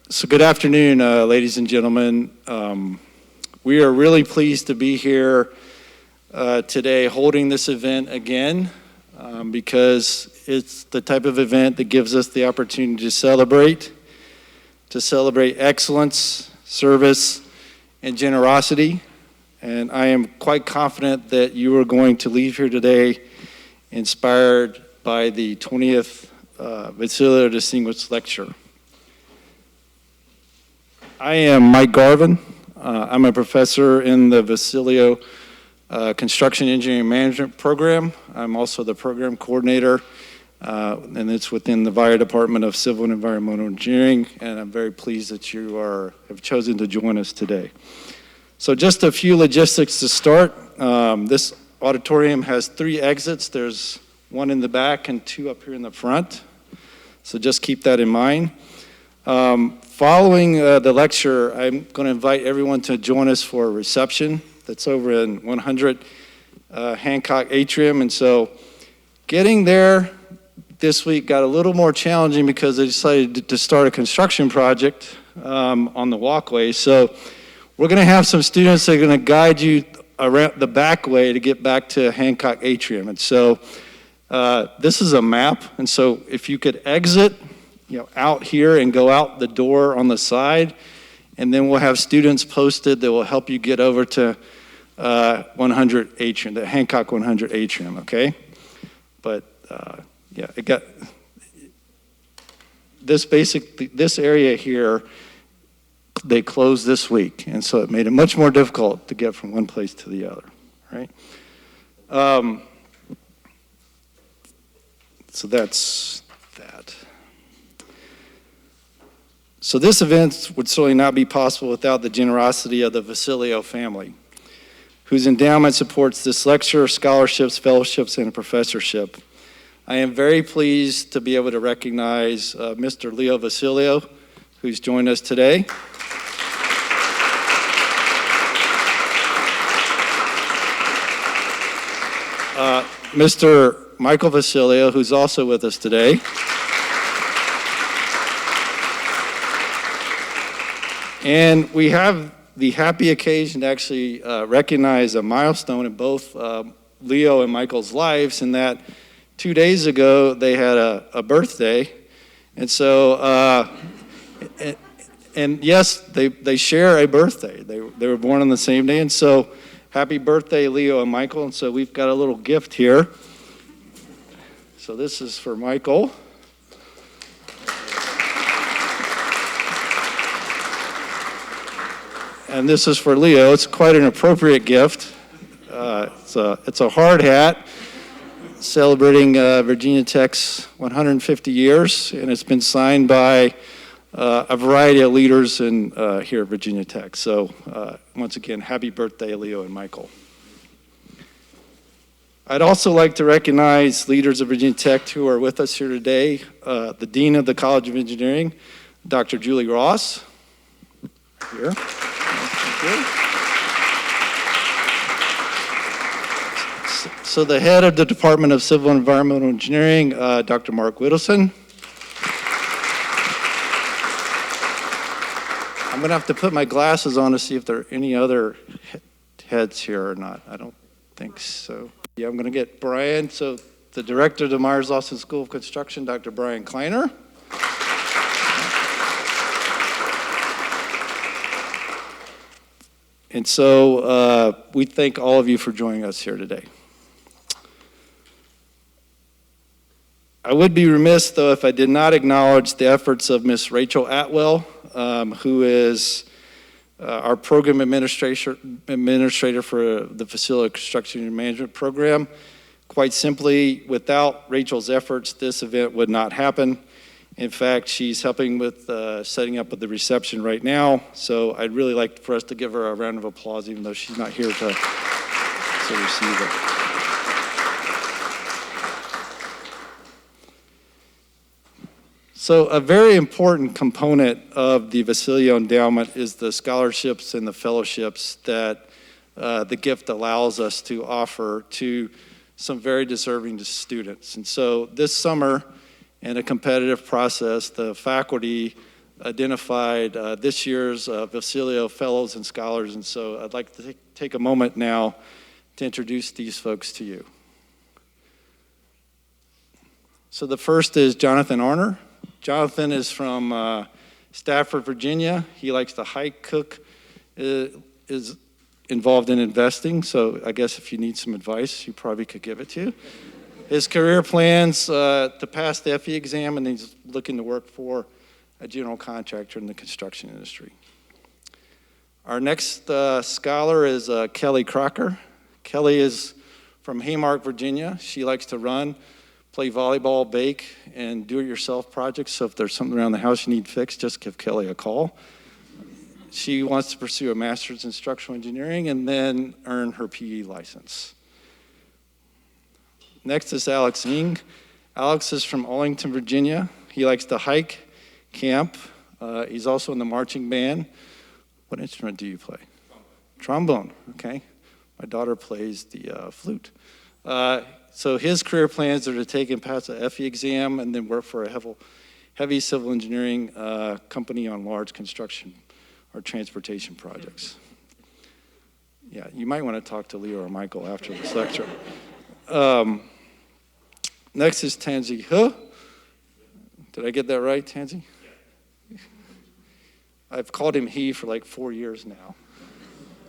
So good afternoon, ladies and gentlemen. We are really pleased to be here today holding this event again because it's the type of event that gives us the opportunity to celebrate excellence, service, and generosity. And I am quite confident that you are going to leave here today inspired by the 20th Vecellio Distinguished Lecture. I am Mike Garvin. I'm a professor in the Vecellio Construction Engineering Management Program. I'm also the program coordinator, and it's within the Fire Department of Civil and Environmental Engineering, and I'm very pleased that you have chosen to join us today. So just a few logistics to start. This auditorium has 3 exits. There's 1 in the back and 2 up here in the front. So just keep that in mind. Following the lecture, I'm going to invite everyone to join us for a reception that's over in 100 Hancock Atrium. And so getting there this week got a little more challenging because they decided to start a construction project on the walkway. So we're going to have some students that are going to guide you around the back way to get back to Hancock Atrium. And so this is a map. And so if you could exit out here and go out the door on the side, and then we'll have students posted that will help you get over to 100 Atrium, the Hancock 100 Atrium, okay? But yeah, it got this area here, they closed this week, and so it made it much more difficult to get from one place to the other, right? So that's that. So this event would certainly not be possible without the generosity of the Vecellio family, whose endowment supports this lecture, scholarships, fellowships, and a professorship. I am very pleased to be able to recognize Mr. Leo Vecellio, who's joined us today. Mr. Michael Vecellio, who's also with us today. And we have the happy occasion to actually recognize a milestone in both Leo and Michael's lives, in that 2 days ago they had a birthday. And so, and yes, they share a birthday. They were born on the same day. And so, happy birthday, Leo and Michael. And so we've got a little gift here. So this is for Michael. And this is for Leo. It's quite an appropriate gift. It's a hard hat celebrating Virginia Tech's 150 years, and it's been signed by a variety of leaders here at Virginia Tech. So once again, happy birthday, Leo and Michael. I'd also like to recognize leaders of Virginia Tech who are with us here today. The Dean of the College of Engineering, Dr. Julie Ross, here. So the head of the Department of Civil and Environmental Engineering, Dr. Mark Whittleson. I'm going to have to put my glasses on to see if there are any other heads here or not. I don't think so. Yeah, I'm going to get Brian. So the director of the Myers-Lawson School of Construction, Dr. Brian Kleiner. And so we thank all of you for joining us here today. I would be remiss, though, if I did not acknowledge the efforts of Ms. Rachel Atwell, who is our program administrator for the Vecellio Construction and Management Program. Quite simply, without Rachel's efforts, this event would not happen. In fact, she's helping with setting up the reception right now, so I'd really like for us to give her a round of applause, even though she's not here to receive it. So a very important component of the Vecellio Endowment is the scholarships and the fellowships that the gift allows us to offer to some very deserving students. And so this summer, in a competitive process, the faculty identified this year's Vecellio Fellows and Scholars, and so I'd like to take a moment now to introduce these folks to you. So the first is Jonathan Arner. Jonathan is from Stafford, Virginia. He likes to hike, cook, is involved in investing, so I guess if you need some advice, you probably could give it to you. His career plans to pass the FE exam, and he's looking to work for a general contractor in the construction industry. Our next scholar is Kelly Crocker. Kelly is from Haymark, Virginia. She likes to run, play volleyball, bake, and do-it-yourself projects. So if there's something around the house you need fixed, just give Kelly a call. She wants to pursue a master's in structural engineering and then earn her PE license. Next is Alex Ng. Alex is from Arlington, Virginia. He likes to hike, camp. He's also in the marching band. What instrument do you play? Trombone, okay. My daughter plays the flute. So his career plans are to take and pass the FE exam and then work for a heavy civil engineering company on large construction or transportation projects. Yeah, you might want to talk to Leo or Michael after this lecture. Next is Tansy He. Did I get that right, Tansy? Yeah. I've called him he for like 4 years now.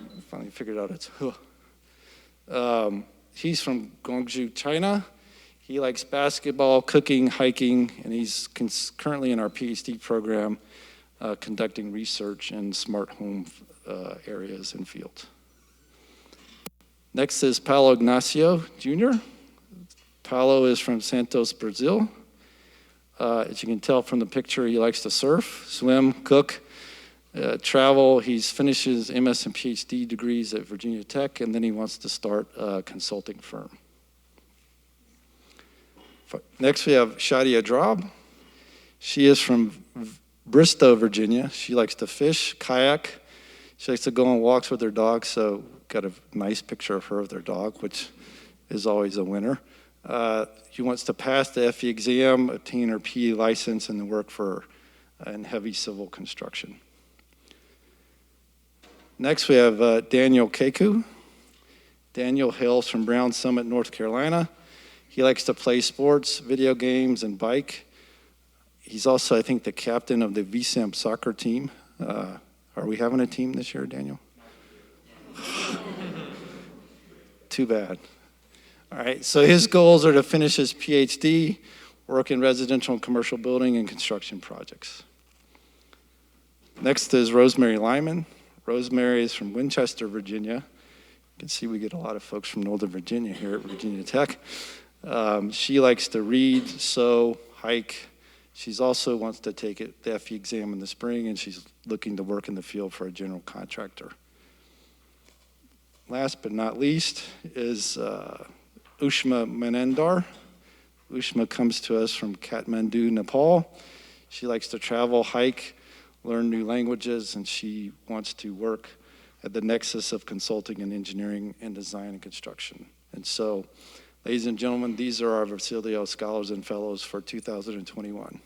I finally figured out it's He. He's from Guangzhou, China. He likes basketball, cooking, hiking, and he's currently in our PhD program conducting research in smart home areas and fields. Next is Paulo Ignacio Jr. Paulo is from Santos, Brazil. As you can tell from the picture, he likes to surf, swim, cook, travel. He's finished his MS and PhD degrees at Virginia Tech, and then he wants to start a consulting firm. Next, we have Shadia Drob. She is from Bristow, Virginia. She likes to fish, kayak. She likes to go on walks with her dog, so got a nice picture of her with her dog, which is always a winner. She wants to pass the FE exam, obtain her PE license, and then work for in heavy civil construction. Next, we have Daniel Keku. Daniel hails from Brown Summit, North Carolina. He likes to play sports, video games, and bike. He's also, I think, the captain of the VSAMP soccer team. Are we having a team this year, Daniel? Too bad. All right, so his goals are to finish his PhD, work in residential and commercial building and construction projects. Next is Rosemary Lyman. Rosemary is from Winchester, Virginia. You can see we get a lot of folks from Northern Virginia here at Virginia Tech. She likes to read, sew, hike. She's also wants to take the FE exam in the spring, and she's looking to work in the field for a general contractor. Last but not least is Ushma Manandar. Ushma comes to us from Kathmandu, Nepal. She likes to travel, hike, learn new languages, and she wants to work at the nexus of consulting and engineering and design and construction. And so, ladies and gentlemen, these are our Vecellio Scholars and Fellows for 2021.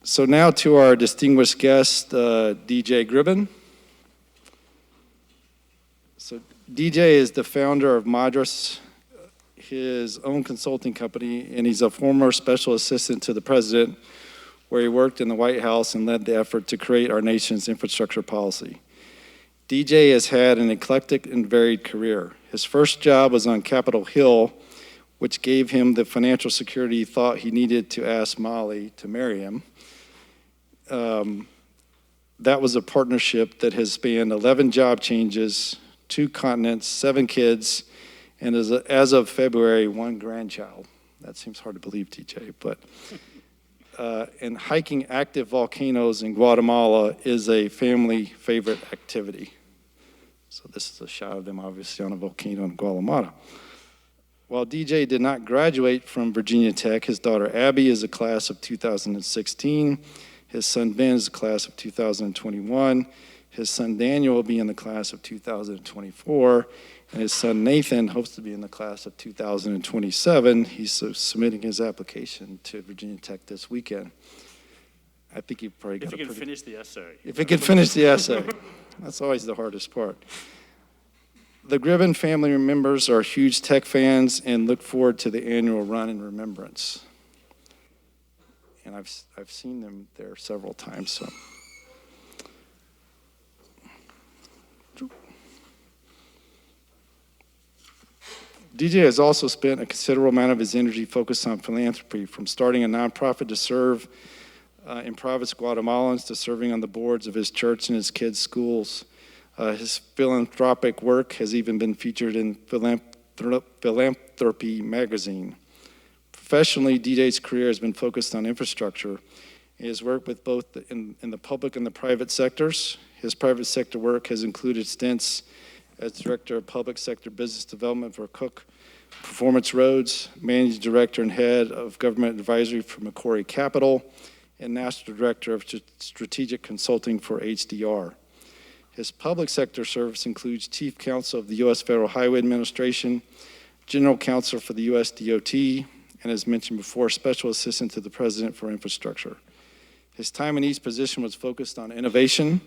So now to our distinguished guest, DJ Gribbin. So DJ is the founder of Madras, his own consulting company, and he's a former special assistant to the president, where he worked in the White House and led the effort to create our nation's infrastructure policy. DJ has had an eclectic and varied career. His first job was on Capitol Hill, which gave him the financial security he thought he needed to ask Molly to marry him. That was a partnership that has spanned 11 job changes, 2 continents, 7 kids, and as of February, 1 grandchild. That seems hard to believe, TJ, but and hiking active volcanoes in Guatemala is a family favorite activity. So this is a shot of them obviously on a volcano in Guatemala. While DJ did not graduate from Virginia Tech, his daughter Abby is a class of 2016. His son Ben is a class of 2021. His son Daniel will be in the class of 2024. And his son Nathan hopes to be in the class of 2027. He's submitting his application to Virginia Tech this weekend. I think he probably got If he can finish the essay. If he can finish the essay. That's always the hardest part. The Gribbin family members are huge Tech fans and look forward to the annual run in remembrance. And I've seen them there several times. So. DJ has also spent a considerable amount of his energy focused on philanthropy, from starting a nonprofit to serve impoverished Guatemalans to serving on the boards of his church and his kids' schools. His philanthropic work has even been featured in Philanthropy magazine. Professionally, DJ's career has been focused on infrastructure. He has worked with both in the public and the private sectors. His private sector work has included stints as Director of Public Sector Business Development for Cook Performance Roads, Managing Director and Head of Government Advisory for Macquarie Capital, and National Director of Strategic Consulting for HDR. His public sector service includes Chief Counsel of the U.S. Federal Highway Administration, General Counsel for the U.S. DOT, and as mentioned before, Special Assistant to the President for Infrastructure. His time in each position was focused on innovation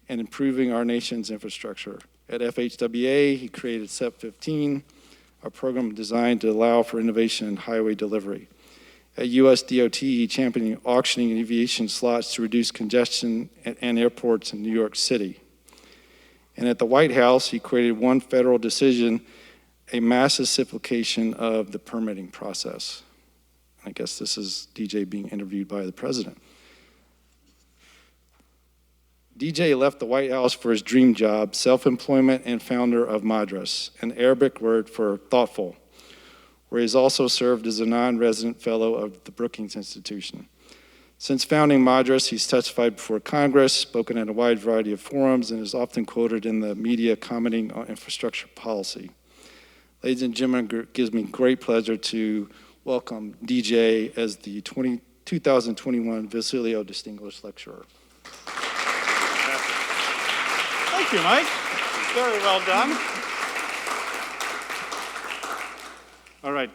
and improving our nation's infrastructure. At FHWA, he created SEP 15, a program designed to allow for innovation in highway delivery. At US DOT, he championed auctioning aviation slots to reduce congestion at airports in New York City. And at the White House, he created one federal decision, a massive simplification of the permitting process. I guess this is DJ being interviewed by the president. DJ left the White House for his dream job, self-employment, and founder of Madras, an Arabic word for thoughtful, where he has also served as a non-resident fellow of the Brookings Institution. Since founding Madras, he's testified before Congress, spoken at a wide variety of forums, and is often quoted in the media commenting on infrastructure policy. Ladies and gentlemen, it gives me great pleasure to welcome DJ as the 2021 Vecellio Distinguished Lecturer. Thank you, Mike. Very well done. All right,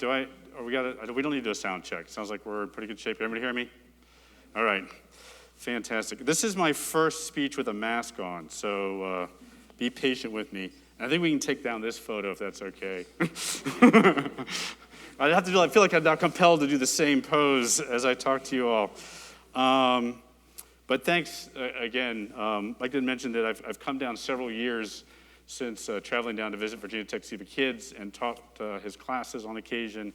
we don't need to do a sound check. Sounds like we're in pretty good shape. Everybody hear me? All right, fantastic. This is my first speech with a mask on, so be patient with me. And I think we can take down this photo if that's okay. I feel like I'm now compelled to do the same pose as I talk to you all. But thanks again. Mike did mention that I've come down several years since traveling down to visit Virginia Tech to see the kids and taught his classes on occasion.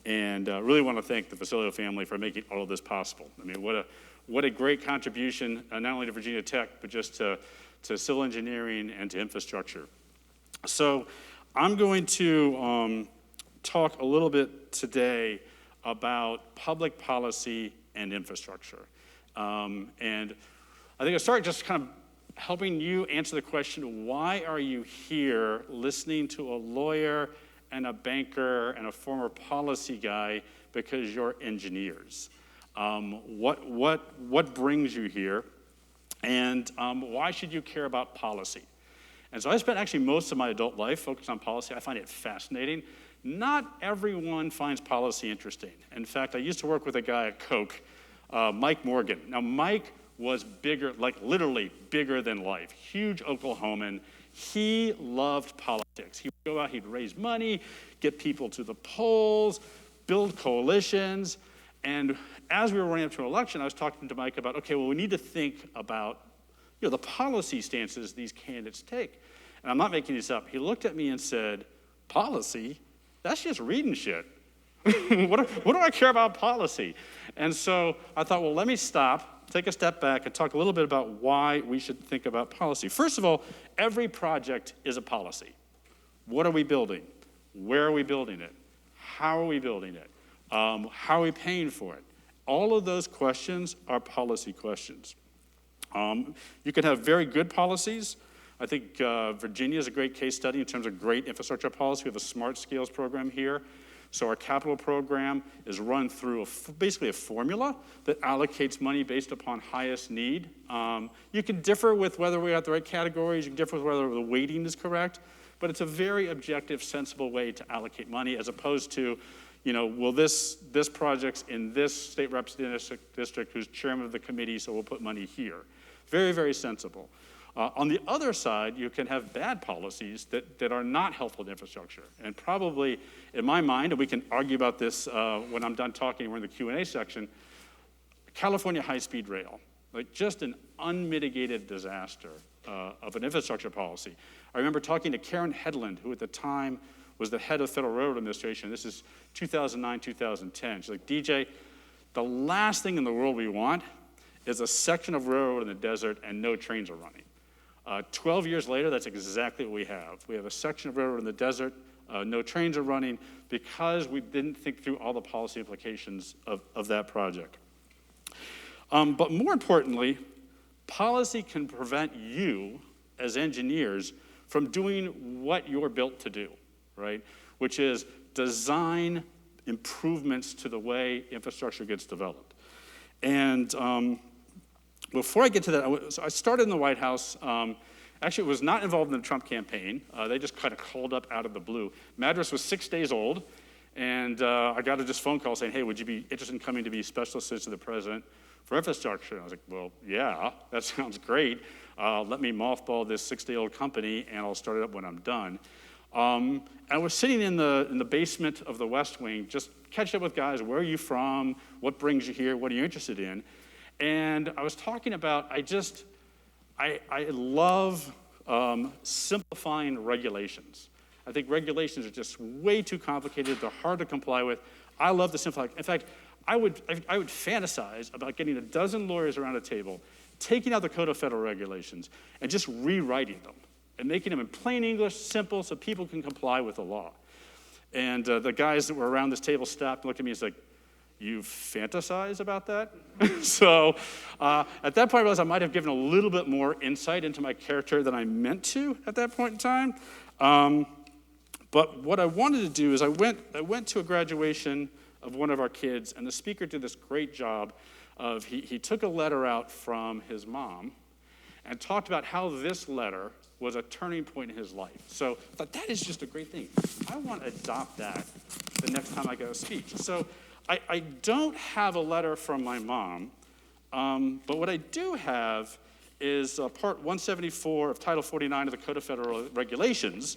And really want to thank the Vecellio family for making all of this possible. I mean, what a great contribution, not only to Virginia Tech, but just to civil engineering and to infrastructure. So I'm going to talk a little bit today about public policy and infrastructure. And I think I'll start just kind of helping you answer the question, why are you here listening to a lawyer and a banker and a former policy guy? Because you're engineers. What brings you here? And why should you care about policy? And so I spent actually most of my adult life focused on policy. I find it fascinating. Not everyone finds policy interesting. In fact, I used to work with a guy at Coke, Mike Morgan. Now, Mike was bigger, like literally bigger than life, huge Oklahoman. He loved politics. He would go out, he'd raise money, get people to the polls, build coalitions. And as we were running up to an election, I was talking to Mike about, okay, well, we need to think about the policy stances these candidates take. And I'm not making this up. He looked at me and said, policy? That's just reading shit. What do I care about policy? And so I thought, well, let me stop, take a step back, and talk a little bit about why we should think about policy. First of all, every project is a policy. What are we building? Where are we building it? How are we building it? How are we paying for it? All of those questions are policy questions. You can have very good policies. I think Virginia is a great case study in terms of great infrastructure policy. We have a Smart Scales program here. So our capital program is run through basically a formula that allocates money based upon highest need. You can differ with whether we have the right categories, you can differ with whether the weighting is correct, but it's a very objective, sensible way to allocate money as opposed to, will this project's in this state representative district who's chairman of the committee, so we'll put money here. Very, very sensible. On the other side, you can have bad policies that are not helpful to infrastructure. And probably, in my mind, and we can argue about this when I'm done talking, we're in the Q&A section, California high-speed rail, like just an unmitigated disaster of an infrastructure policy. I remember talking to Karen Headland, who at the time was the head of Federal Railroad Administration. This is 2009, 2010. She's like, DJ, the last thing in the world we want is a section of railroad in the desert and no trains are running. 12 years later, that's exactly what we have. We have a section of railroad in the desert, no trains are running, because we didn't think through all the policy implications of that project. But more importantly, policy can prevent you, as engineers, from doing what you're built to do, right? Which is design improvements to the way infrastructure gets developed. And before I get to that, I started in the White House. Actually, was not involved in the Trump campaign. They just kind of called up out of the blue. Madras was 6 days old, and I got a phone call saying, hey, would you be interested in coming to be special assistant to the president for infrastructure? And I was like, well, yeah, that sounds great. Let me mothball this 6-day-old company, and I'll start it up when I'm done. And I was sitting in the basement of the West Wing, just catching up with guys. Where are you from? What brings you here? What are you interested in? And I was talking about, I love simplifying regulations. I think regulations are just way too complicated. They're hard to comply with. I love to simplify. In fact, I would fantasize about getting a dozen lawyers around a table, taking out the Code of Federal Regulations, and just rewriting them, and making them in plain English, simple, so people can comply with the law. And the guys that were around this table stopped and looked at me and said, you fantasize about that? So at that point, I realized I might have given a little bit more insight into my character than I meant to at that point in time. But what I wanted to do is I went to a graduation of one of our kids, and the speaker did this great job of, he took a letter out from his mom and talked about how this letter was a turning point in his life. So I thought, that is just a great thing. I want to adopt that the next time I go to speech. So I don't have a letter from my mom, but what I do have is Part 174 of Title 49 of the Code of Federal Regulations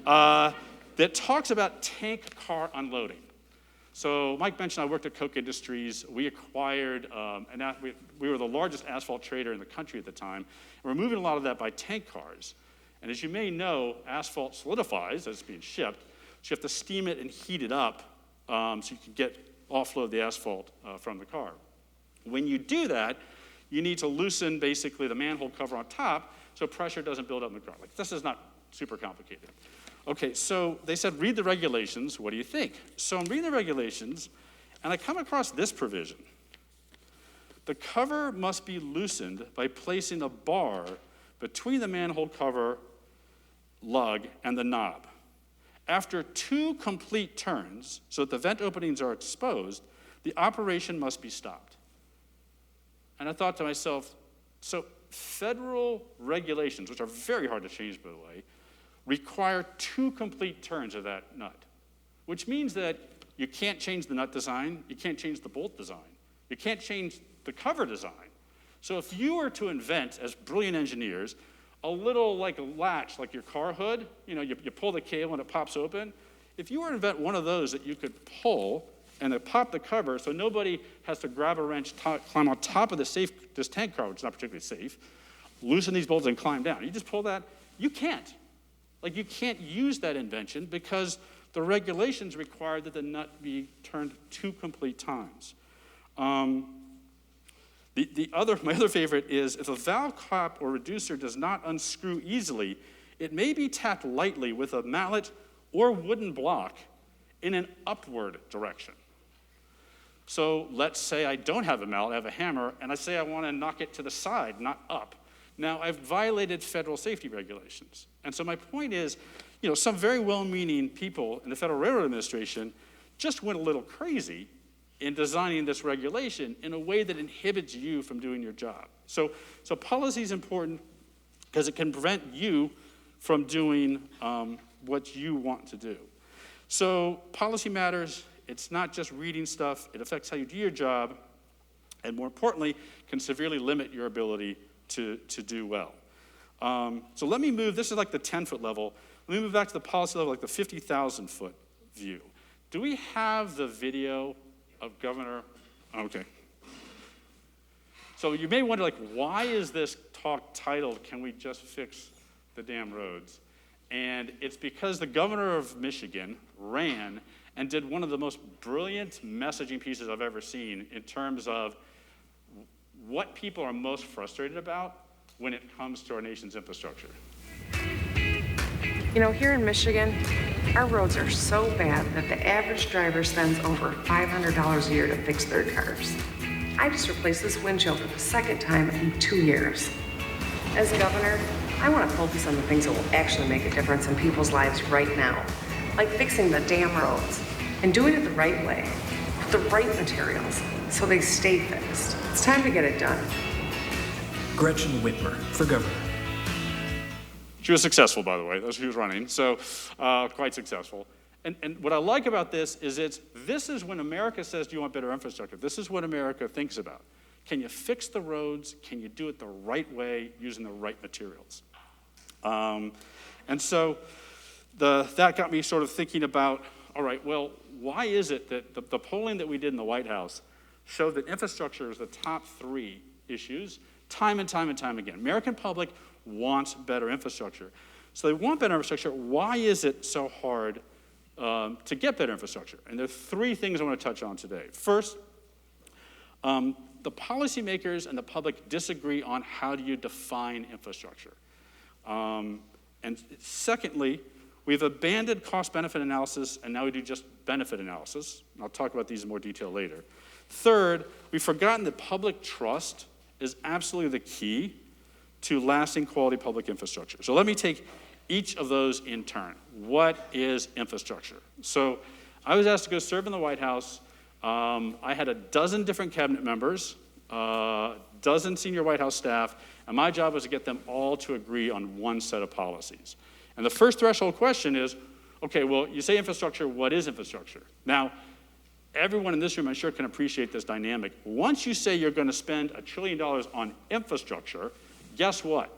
that talks about tank car unloading. So Mike mentioned I worked at Koch Industries. We acquired, we were the largest asphalt trader in the country at the time. And we're moving a lot of that by tank cars. And as you may know, asphalt solidifies as it's being shipped. So you have to steam it and heat it up so you can offload the asphalt from the car. When you do that, you need to loosen basically the manhole cover on top so pressure doesn't build up in the car. Like, this is not super complicated. Okay, so they said, read the regulations. What do you think? So I'm reading the regulations, and I come across this provision. The cover must be loosened by placing a bar between the manhole cover lug and the knob. After 2 complete turns, so that the vent openings are exposed, the operation must be stopped. And I thought to myself, so federal regulations, which are very hard to change, by the way, require 2 complete turns of that nut, which means that you can't change the nut design, you can't change the bolt design, you can't change the cover design. So if you were to invent, as brilliant engineers, a little like a latch, like your car hood, you pull the cable and it pops open. If you were to invent one of those that you could pull and it pop the cover so nobody has to grab a wrench, climb on top of this tank car, which is not particularly safe, loosen these bolts and climb down. You just pull that, you can't. Like, you can't use that invention because the regulations require that the nut be turned 2 complete times. My other favorite is, if a valve cap or reducer does not unscrew easily, it may be tapped lightly with a mallet or wooden block in an upward direction. So let's say I don't have a mallet, I have a hammer, and I say I want to knock it to the side, not up. Now, I've violated federal safety regulations. And so my point is, some very well-meaning people in the Federal Railroad Administration just went a little crazy in designing this regulation in a way that inhibits you from doing your job. So policy is important because it can prevent you from doing what you want to do. So policy matters. It's not just reading stuff. It affects how you do your job, and more importantly, can severely limit your ability to do well. So let me move, this is like the 10-foot level. Let me move back to the policy level, like the 50,000-foot view. Do we have the video of Governor? Okay. So you may wonder, like, why is this talk titled, "Can We Just Fix the Damn Roads?" And it's because the governor of Michigan ran and did one of the most brilliant messaging pieces I've ever seen in terms of what people are most frustrated about when it comes to our nation's infrastructure. You know, here in Michigan, our roads are so bad that the average driver spends over $500 a year to fix their cars. I just replaced this windshield for the second time in 2 years. As governor, I want to focus on the things that will actually make a difference in people's lives right now, like fixing the damn roads and doing it the right way, with the right materials, so they stay fixed. It's time to get it done. Gretchen Whitmer for governor. She was successful, by the way. That's who she was running, so quite successful. And what I like about this is this is when America says, do you want better infrastructure? This is what America thinks about. Can you fix the roads? Can you do it the right way using the right materials? And so that got me sort of thinking about, all right, well, why is it that the polling that we did in the White House showed that infrastructure is the top 3 issues time and time and time again? American public wants better infrastructure. So they want better infrastructure. Why is it so hard to get better infrastructure? And there are 3 things I want to touch on today. First, the policymakers and the public disagree on how do you define infrastructure. And secondly, we've abandoned cost-benefit analysis, and now we do just benefit analysis. And I'll talk about these in more detail later. Third, we've forgotten that public trust is absolutely the key to lasting quality public infrastructure. So let me take each of those in turn. What is infrastructure? So I was asked to go serve in the White House. I had a dozen different cabinet members, dozen senior White House staff, and my job was to get them all to agree on one set of policies. And the first threshold question is, okay, well, you say infrastructure, what is infrastructure? Now, everyone in this room, I'm sure, can appreciate this dynamic. Once you say you're going to spend $1 trillion on infrastructure, guess what?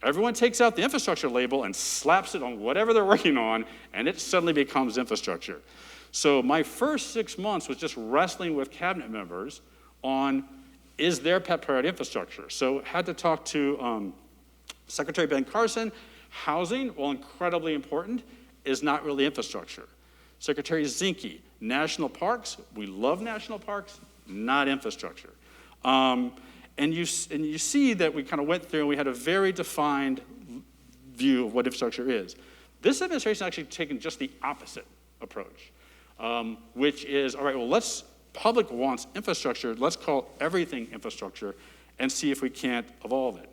Everyone takes out the infrastructure label and slaps it on whatever they're working on, and it suddenly becomes infrastructure. So my first 6 months was just wrestling with cabinet members on, is their pet priority infrastructure? So had to talk to Secretary Ben Carson. Housing, while incredibly important, is not really infrastructure. Secretary Zinke, national parks, we love national parks, not infrastructure. And you see that we kind of went through and we had a very defined view of what infrastructure is. This administration actually taken just the opposite approach, which is, all right, well, public wants infrastructure, let's call everything infrastructure and see if we can't evolve it.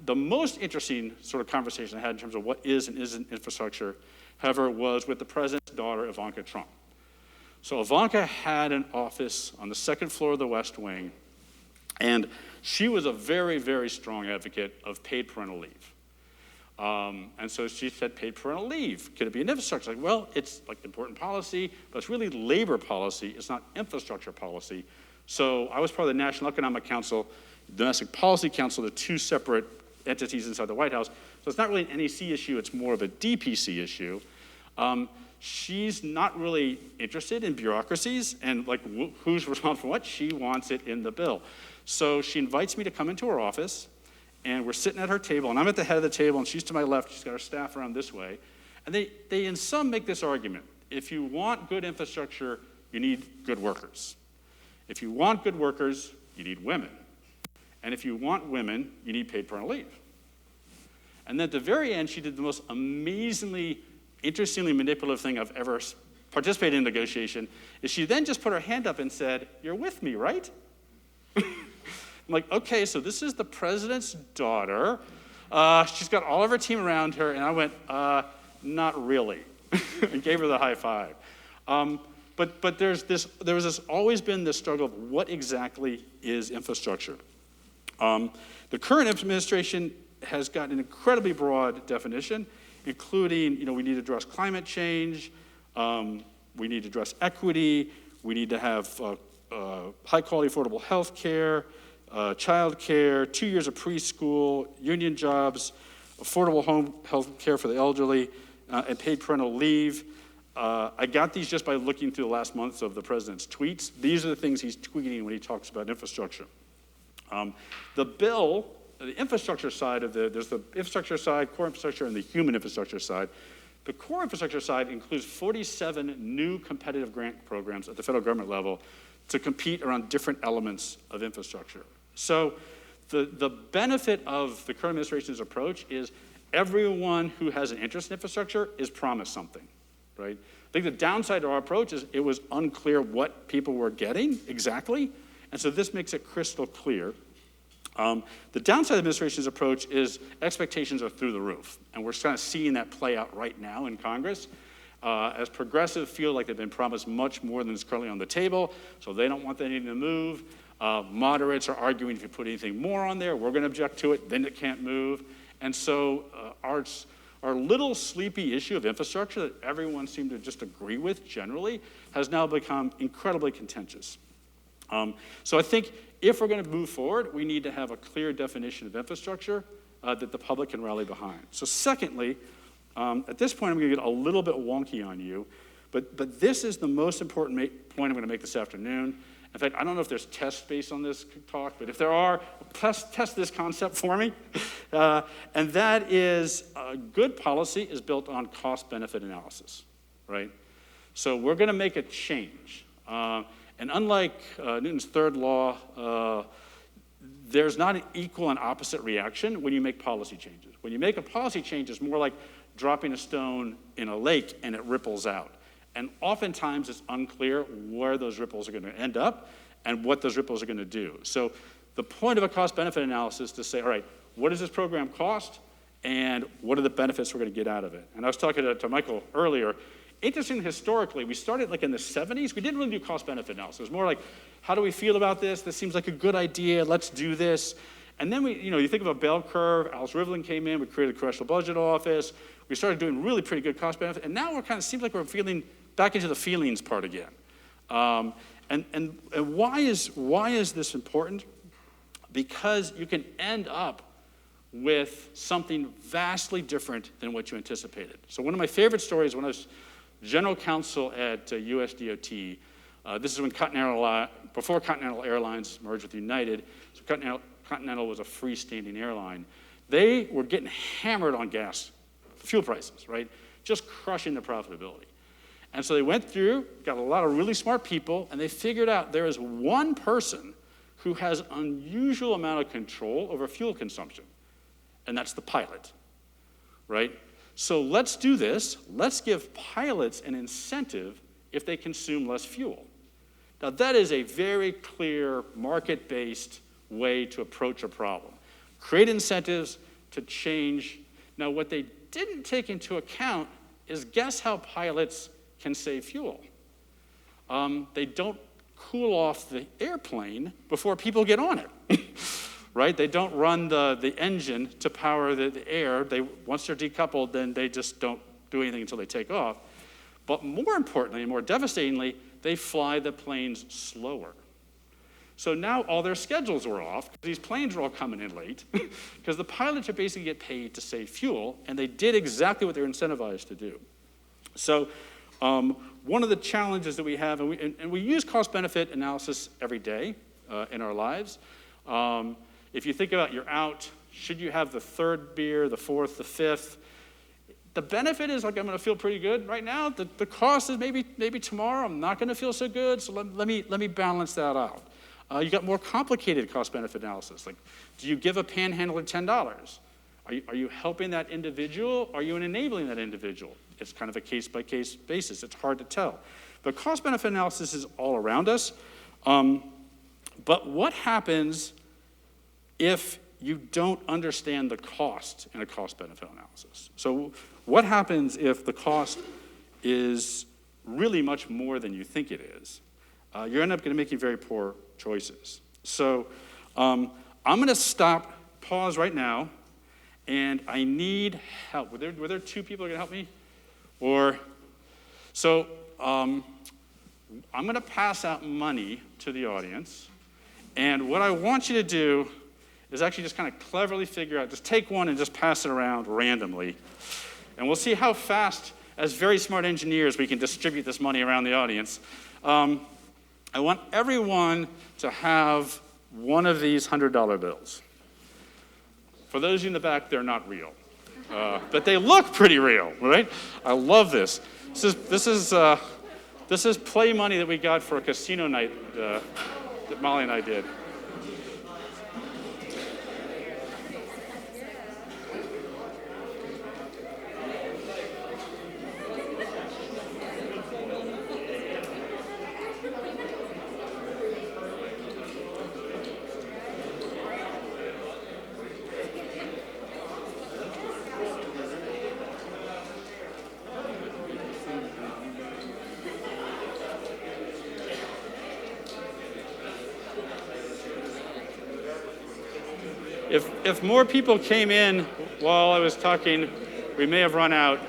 The most interesting sort of conversation I had in terms of what is and isn't infrastructure, however, was with the president's daughter, Ivanka Trump. So Ivanka had an office on the second floor of the West Wing, and she was a very, very strong advocate of paid parental leave. And so she said, paid parental leave, could it be an infrastructure? Like, well, it's like important policy, but it's really labor policy, it's not infrastructure policy. So I was part of the National Economic Council, Domestic Policy Council, the 2 separate entities inside the White House. So it's not really an NEC issue, it's more of a DPC issue. She's not really interested in bureaucracies and like who's responsible for what. She wants it in the bill. So she invites me to come into her office, and we're sitting at her table, and I'm at the head of the table, and she's to my left. She's got her staff around this way. And they in some make this argument. If you want good infrastructure, you need good workers. If you want good workers, you need women. And if you want women, you need paid parental leave. And then at the very end, she did the most amazingly, interestingly manipulative thing I've ever participated in negotiation, is she then just put her hand up and said, "You're with me, right?" I'm like, okay, so this is the president's daughter. She's got all of her team around her, and I went, not really, and gave her the high five. But there was always been this struggle of what exactly is infrastructure. The current administration has got an incredibly broad definition, including, we need to address climate change, we need to address equity, we need to have high-quality affordable health care, child care, 2 years of preschool, union jobs, affordable home health care for the elderly, and paid parental leave. I got these just by looking through the last months of the president's tweets. These are the things he's tweeting when he talks about infrastructure. The bill, the infrastructure side there's the infrastructure side, core infrastructure, and the human infrastructure side. The core infrastructure side includes 47 new competitive grant programs at the federal government level to compete around different elements of infrastructure. So the benefit of the current administration's approach is everyone who has an interest in infrastructure is promised something, right? I think the downside to our approach is it was unclear what people were getting exactly, and so this makes it crystal clear. The downside of the administration's approach is expectations are through the roof, and we're kind of seeing that play out right now in Congress. As progressives feel like they've been promised much more than is currently on the table, so they don't want anything to move. Moderates are arguing if you put anything more on there, we're going to object to it, then it can't move. And so our little sleepy issue of infrastructure that everyone seemed to just agree with generally has now become incredibly contentious. So I think if we're going to move forward, we need to have a clear definition of infrastructure that the public can rally behind. So secondly, at this point I'm going to get a little bit wonky on you, but this is the most important point I'm going to make this afternoon. In fact, I don't know if there's tests based on this talk, but if there are, test this concept for me. And that is good policy is built on cost-benefit analysis, right? So we're going to make a change. And unlike Newton's third law, there's not an equal and opposite reaction when you make policy changes. When you make a policy change, it's more like dropping a stone in a lake and it ripples out. And oftentimes it's unclear where those ripples are going to end up and what those ripples are going to do. So the point of a cost-benefit analysis is to say, all right, what does this program cost and what are the benefits we're going to get out of it? And I was talking to Michael earlier. Interesting, historically, we started like in the 70s. We didn't really do cost-benefit analysis. It was more like, how do we feel about this? This seems like a good idea. Let's do this. And then you think of a bell curve. Alice Rivlin came in. We created a congressional budget office. We started doing really pretty good cost-benefit. And now we're kind of seems like we're feeling back into the feelings part again. And why is this important? Because you can end up with something vastly different than what you anticipated. So one of my favorite stories when I was general counsel at USDOT, this is when before Continental Airlines merged with United, so Continental was a freestanding airline. They were getting hammered on fuel prices, right? Just crushing the profitability. And so they went through, got a lot of really smart people, and they figured out there is one person who has unusual amount of control over fuel consumption, and that's the pilot, right? So let's do this. Let's give pilots an incentive if they consume less fuel. Now that is a very clear market-based way to approach a problem. Create incentives to change. Now what they didn't take into account is guess how pilots can save fuel. They don't cool off the airplane before people get on it, right? They don't run the engine to power the air. Once they're decoupled, then they just don't do anything until they take off. But more importantly, and more devastatingly, they fly the planes slower. So now all their schedules are off, because these planes are all coming in late, because the pilots are basically get paid to save fuel, and they did exactly what they're incentivized to do. So one of the challenges that we have, and we use cost-benefit analysis every day in our lives. If you think about you're out, should you have the third beer, the fourth, the fifth? The benefit is like I'm going to feel pretty good right now. The cost is maybe tomorrow I'm not going to feel so good. So let me balance that out. You got more complicated cost-benefit analysis. Like, do you give a panhandler $10? Are you helping that individual? Are you enabling that individual? It's kind of a case-by-case basis. It's hard to tell. But cost-benefit analysis is all around us. But what happens if you don't understand the cost in a cost-benefit analysis? So what happens if the cost is really much more than you think it is, you're end up going to making very poor choices. So I'm going to pause right now, and I need help. Were there two people who are going to help me? I'm going to pass out money to the audience, and what I want you to do is actually just kind of cleverly figure out, just take one and just pass it around randomly, and we'll see how fast, as very smart engineers, we can distribute this money around the audience. I want everyone to have one of these $100 bills. For those of you in the back, they're not real, but they look pretty real, right? I love this. This is play money that we got for a casino night that Molly and I did. If more people came in while I was talking, we may have run out.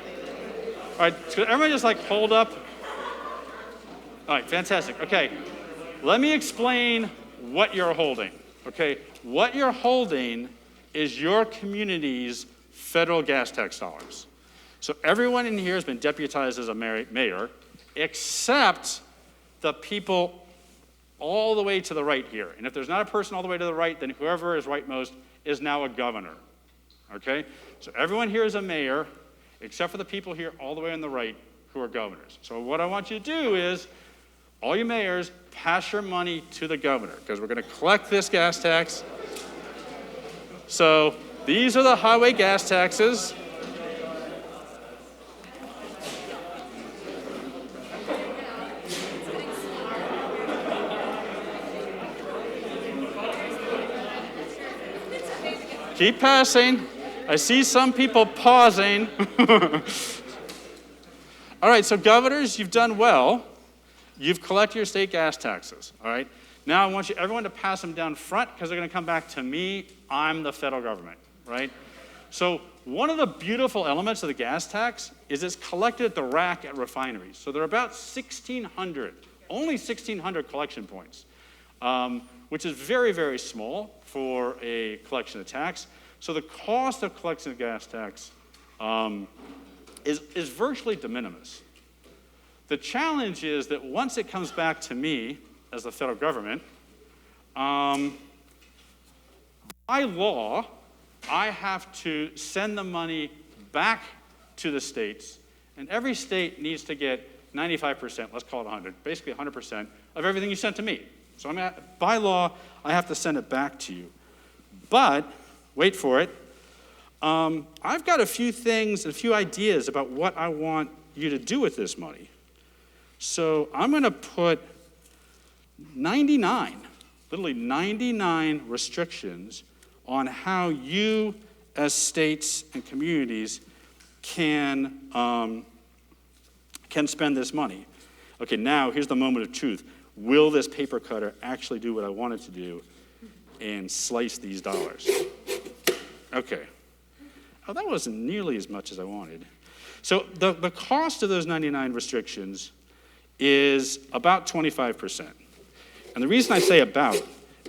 All right, could everybody just hold up? All right, fantastic. Okay, let me explain what you're holding. Okay, what you're holding is your community's federal gas tax dollars. So everyone in here has been deputized as a mayor, except the people all the way to the right here. And if there's not a person all the way to the right, then whoever is rightmost is now a governor, okay? So everyone here is a mayor, except for the people here all the way on the right who are governors. So what I want you to do is, all you mayors, pass your money to the governor, because we're gonna collect this gas tax. So these are the highway gas taxes. Keep passing. I see some people pausing. All right, so governors, you've done well. You've collected your state gas taxes, all right? Now I want everyone to pass them down front because they're gonna come back to me. I'm the federal government, right? So one of the beautiful elements of the gas tax is it's collected at the rack at refineries. So there are about 1,600, only 1,600 collection points, which is very, very small for a collection of tax. So the cost of collecting the gas tax is virtually de minimis. The challenge is that once it comes back to me as the federal government, by law, I have to send the money back to the states, and every state needs to get 95%, let's call it 100, basically 100% of everything you sent to me. So by law, I have to send it back to you. But, wait for it, I've got a few things, a few ideas about what I want you to do with this money. So I'm gonna put 99, literally 99 restrictions on how you as states and communities can spend this money. Okay, now here's the moment of truth. Will this paper cutter actually do what I want it to do and slice these dollars? Okay. Oh, that wasn't nearly as much as I wanted. So the cost of those 99 restrictions is about 25%. And the reason I say about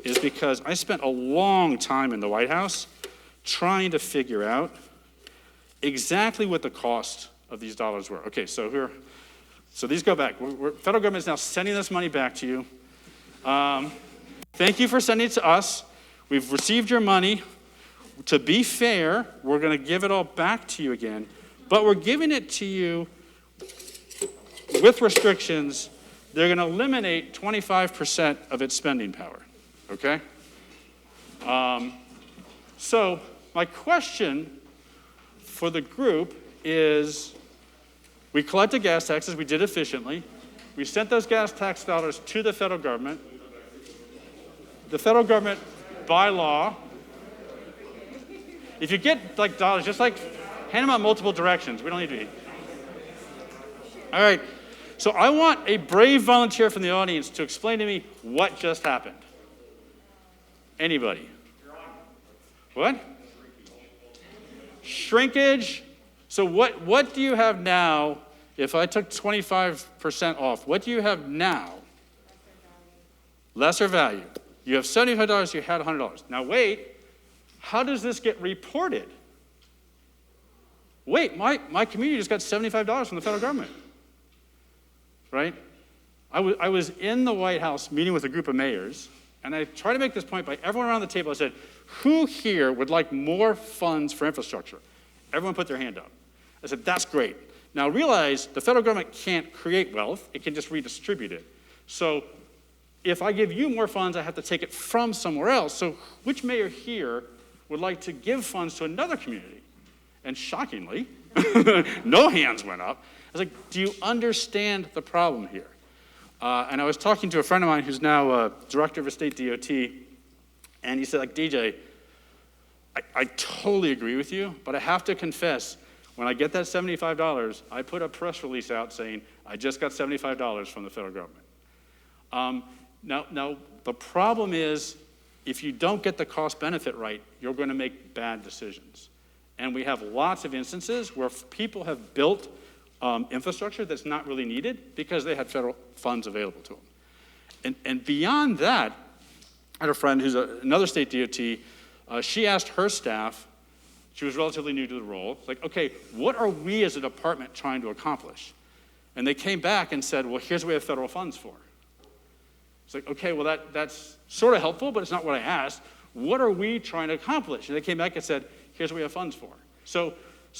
is because I spent a long time in the White House trying to figure out exactly what the cost of these dollars were. Okay, so these go back. Federal government is now sending this money back to you. Thank you for sending it to us. We've received your money. To be fair, we're going to give it all back to you again, but we're giving it to you with restrictions. They're going to eliminate 25% of its spending power, okay? So my question for the group is, we collected gas taxes, we did efficiently. We sent those gas tax dollars to the federal government. The federal government, by law, if you get dollars, just hand them out multiple directions. We don't need to eat. All right, So I want a brave volunteer from the audience to explain to me what just happened. Anybody? What? Shrinkage. So what do you have now? If I took 25% off, what do you have now? Lesser value. You have $75, you had $100. Now wait, how does this get reported? Wait, my community just got $75 from the federal government, right? I was in the White House meeting with a group of mayors, and I tried to make this point by everyone around the table. I said, who here would like more funds for infrastructure? Everyone put their hand up. I said, that's great. Now realize the federal government can't create wealth, it can just redistribute it. So if I give you more funds, I have to take it from somewhere else. So which mayor here would like to give funds to another community? And shockingly, no hands went up. I was like, do you understand the problem here? And I was talking to a friend of mine who's now director of a state DOT, and he said, like, DJ, I totally agree with you, but I have to confess, when I get that $75, I put a press release out saying, I just got $75 from the federal government. Now, the problem is, if you don't get the cost benefit right, you're going to make bad decisions. And we have lots of instances where people have built infrastructure that's not really needed because they had federal funds available to them. And beyond that, I had a friend who's another state DOT. She asked her staff, she was relatively new to the role, like, okay, what are we as a department trying to accomplish? And they came back and said, well, here's what we have federal funds for. It's like, okay, well, that's sort of helpful, but it's not what I asked. What are we trying to accomplish? And they came back and said, here's what we have funds for. So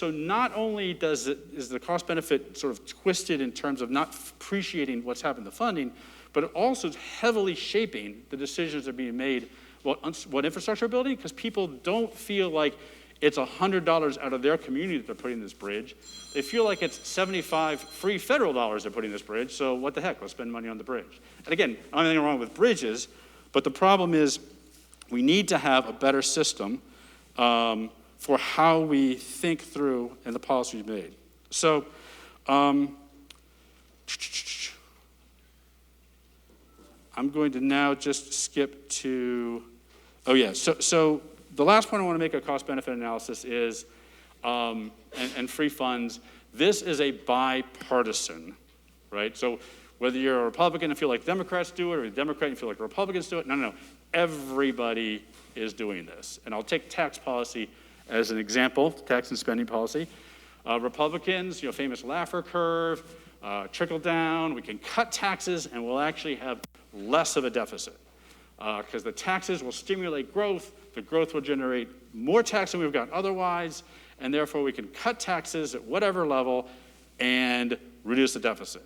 not only is the cost benefit sort of twisted in terms of not appreciating what's happened to funding, but it also is heavily shaping the decisions that are being made about what infrastructure we're building, because people don't feel like it's $100 out of their community that they're putting in this bridge. They feel like it's 75 free federal dollars they're putting in this bridge, so what the heck, let's spend money on the bridge. And again, I don't have anything wrong with bridges, but the problem is we need to have a better system for how we think through and the policies made. So, I'm going to now just skip to, so the last point I want to make a cost-benefit analysis is, and free funds, this is a bipartisan, right? So whether you're a Republican and feel like Democrats do it, or a Democrat and feel like Republicans do it, no. Everybody is doing this. And I'll take tax policy as an example, tax and spending policy. Republicans, famous Laffer curve, trickle down, we can cut taxes and we'll actually have less of a deficit. Because the taxes will stimulate growth, the growth will generate more tax than we've got otherwise, and therefore we can cut taxes at whatever level and reduce the deficit.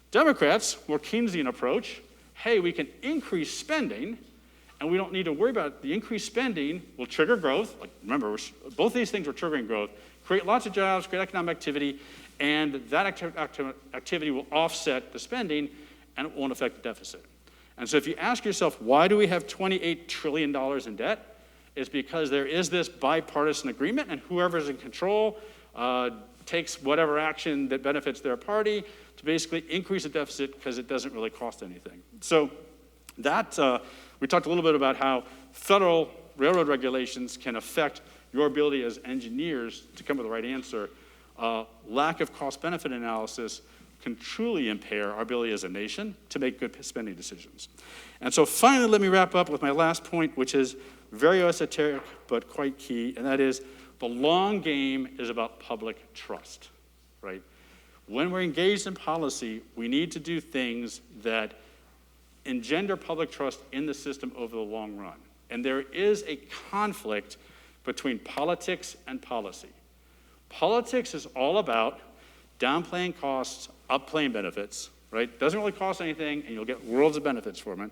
Democrats, more Keynesian approach, hey, we can increase spending, and we don't need to worry about it. The increased spending will trigger growth. Like, remember, both these things are triggering growth, create lots of jobs, create economic activity, and that activity will offset the spending, and it won't affect the deficit. And so if you ask yourself, why do we have $28 trillion in debt? It's because there is this bipartisan agreement, and whoever's in control takes whatever action that benefits their party to basically increase the deficit because it doesn't really cost anything. So that, we talked a little bit about how federal railroad regulations can affect your ability as engineers to come with the right answer. Lack of cost-benefit analysis can truly impair our ability as a nation to make good spending decisions. And so finally, let me wrap up with my last point, which is very esoteric but quite key, and that is the long game is about public trust, right? When we're engaged in policy, we need to do things that engender public trust in the system over the long run. And there is a conflict between politics and policy. Politics is all about downplaying costs, upplaying benefits, right? Doesn't really cost anything, and you'll get worlds of benefits from it.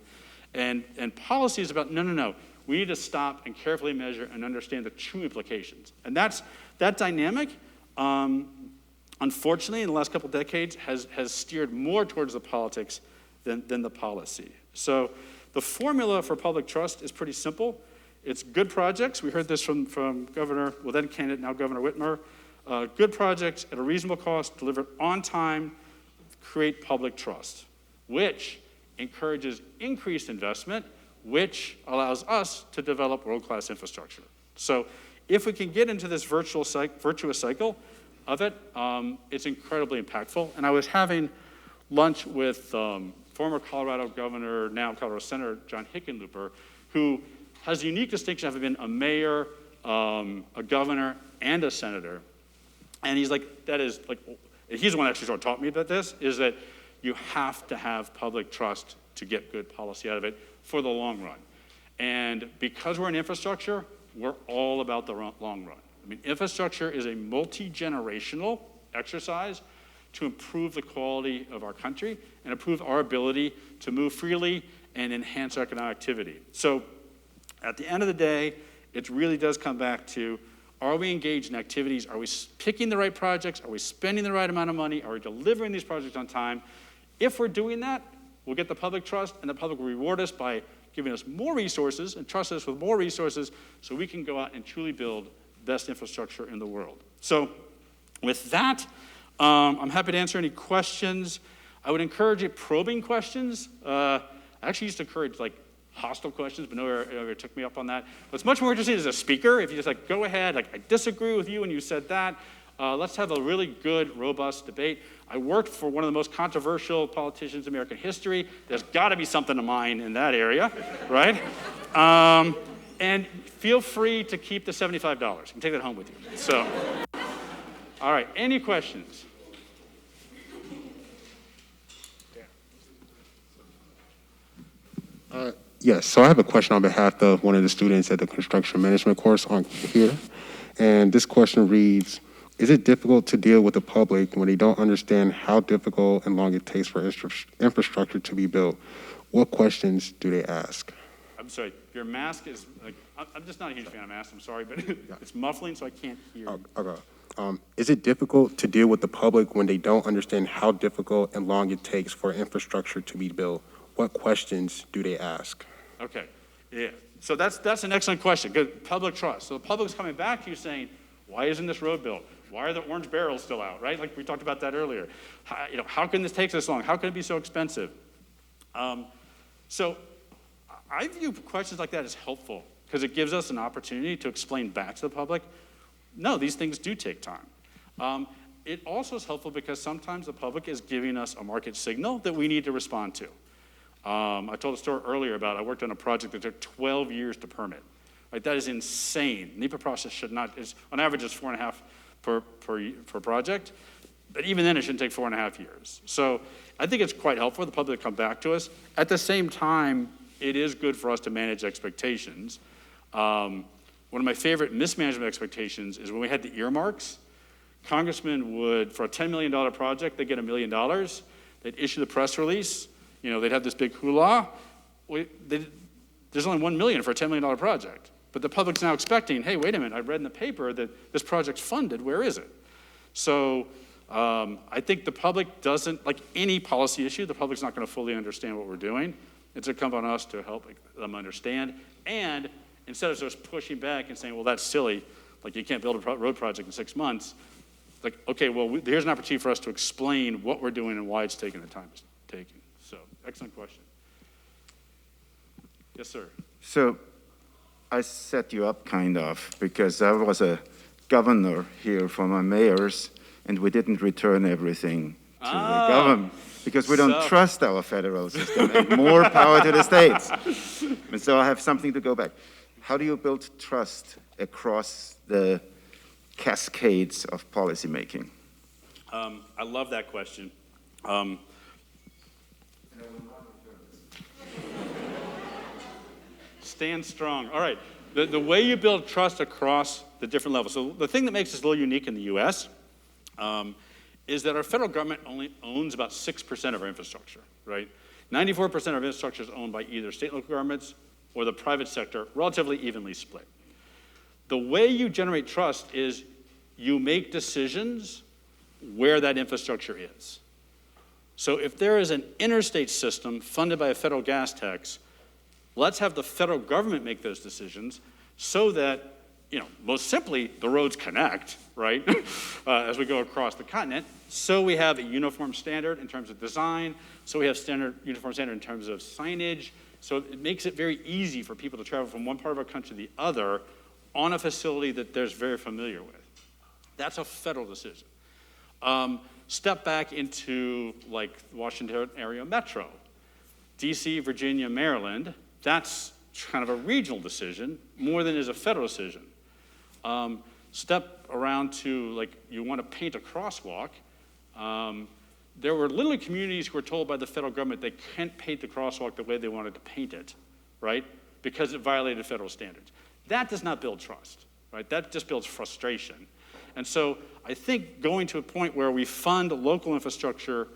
And policy is about, no. We need to stop and carefully measure and understand the true implications. And that dynamic, unfortunately, in the last couple of decades, has steered more towards the politics than the policy. So the formula for public trust is pretty simple. It's good projects. We heard this from Governor, well then candidate, now Governor Whitmer. Good projects at a reasonable cost, delivered on time, create public trust, which encourages increased investment, which allows us to develop world-class infrastructure. So if we can get into this virtuous cycle of it, it's incredibly impactful. And I was having lunch with former Colorado Governor, now Colorado Senator John Hickenlooper, who has the unique distinction of having been a mayor, a governor, and a senator. And he's like, that is like, he's the one that actually sort of taught me about this, is that you have to have public trust to get good policy out of it for the long run. And because we're in infrastructure, we're all about the long run. I mean, infrastructure is a multi-generational exercise to improve the quality of our country and improve our ability to move freely and enhance economic activity. So at the end of the day, it really does come back to, are we engaged in activities? Are we picking the right projects? Are we spending the right amount of money? Are we delivering these projects on time? If we're doing that, we'll get the public trust, and the public will reward us by giving us more resources and trust us with more resources so we can go out and truly build best infrastructure in the world. So with that, I'm happy to answer any questions. I would encourage probing questions. I actually used to encourage like hostile questions, but nobody took me up on that. What's much more interesting as a speaker, if you just like, go ahead, like, I disagree with you when you said that. Let's have a really good, robust debate. I worked for one of the most controversial politicians in American history. There's gotta be something of mine in that area, right? And feel free to keep the $75. You can take that home with you. So, all right, any questions? Yes, so I have a question on behalf of one of the students at the construction management course on here. And this question reads, is it difficult to deal with the public when they don't understand how difficult and long it takes for infrastructure to be built? What questions do they ask? I'm sorry, your mask is, like, I'm just not a huge fan of masks, I'm sorry, but it's muffling, so I can't hear. Okay. Is it difficult to deal with the public when they don't understand how difficult and long it takes for infrastructure to be built? What questions do they ask? Okay, yeah. So that's an excellent question. Good, public trust. So the public's coming back to you saying, why isn't this road built? Why are the orange barrels still out, right? Like we talked about that earlier. How can this take this long? How can it be so expensive? So I view questions like that as helpful because it gives us an opportunity to explain back to the public, no, these things do take time. It also is helpful because sometimes the public is giving us a market signal that we need to respond to. I told a story earlier about I worked on a project that took 12 years to permit. Right, that is insane. NEPA process should not, on average it's 4.5 per project, but even then it shouldn't take 4.5 years. So I think it's quite helpful for the public to come back to us. At the same time, it is good for us to manage expectations. One of my favorite mismanagement expectations is when we had the earmarks, congressmen would, for a $10 million project, they'd get $1 million. They'd issue the press release. They'd have this big hoolah. There's only $1 million for a $10 million project. But the public's now expecting, hey, wait a minute, I read in the paper that this project's funded, where is it? So I think the public doesn't, like any policy issue, the public's not gonna fully understand what we're doing. It's incumbent on us to help them understand. And instead of just pushing back and saying, well, that's silly, like you can't build a road project in 6 months, like, okay, well, here's an opportunity for us to explain what we're doing and why it's taking the time it's taking. So, excellent question. Yes, sir. So I set you up kind of because I was a governor here for my mayors and we didn't return everything to the government because we don't trust our federal system and more power to the states. And so I have something to go back. How do you build trust across the cascades of policymaking? I love that question. Stand strong. All right. The way you build trust across the different levels. So the thing that makes us a little unique in the U.S. Is that our federal government only owns about 6% of our infrastructure, right? 94% of our infrastructure is owned by either state and local governments or the private sector, relatively evenly split. The way you generate trust is you make decisions where that infrastructure is. So if there is an interstate system funded by a federal gas tax, let's have the federal government make those decisions so that most simply, the roads connect, right, as we go across the continent. So we have a uniform standard in terms of design. So we have uniform standard in terms of signage. So it makes it very easy for people to travel from one part of our country to the other on a facility that they're very familiar with. That's a federal decision. Step back into like Washington area metro. DC, Virginia, Maryland, that's kind of a regional decision more than is a federal decision. Step around to like you want to paint a crosswalk. There were literally communities who were told by the federal government they can't paint the crosswalk the way they wanted to paint it, right? Because it violated federal standards. That does not build trust, right? That just builds frustration. And so I think going to a point where we fund local infrastructure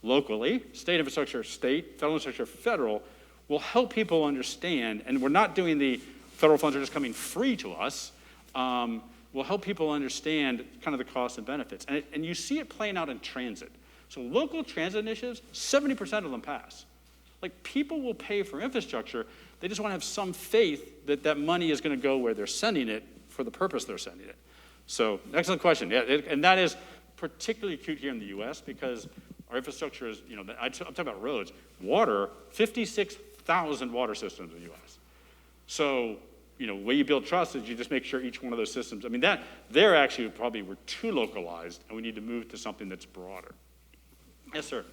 locally, state infrastructure state, federal infrastructure federal, will help people understand, and we're not doing the federal funds are just coming free to us, will help people understand kind of the costs and benefits. And you see it playing out in transit. So local transit initiatives, 70% of them pass. Like people will pay for infrastructure, they just want to have some faith that that money is going to go where they're sending it for the purpose they're sending it. So excellent question. Yeah, and that is particularly acute here in the US because our infrastructure is, I'm talking about roads, water, 56,000 water systems in the US. So, the way you build trust is you just make sure each one of those systems, they're actually probably were too localized and we need to move to something that's broader. Yes, sir.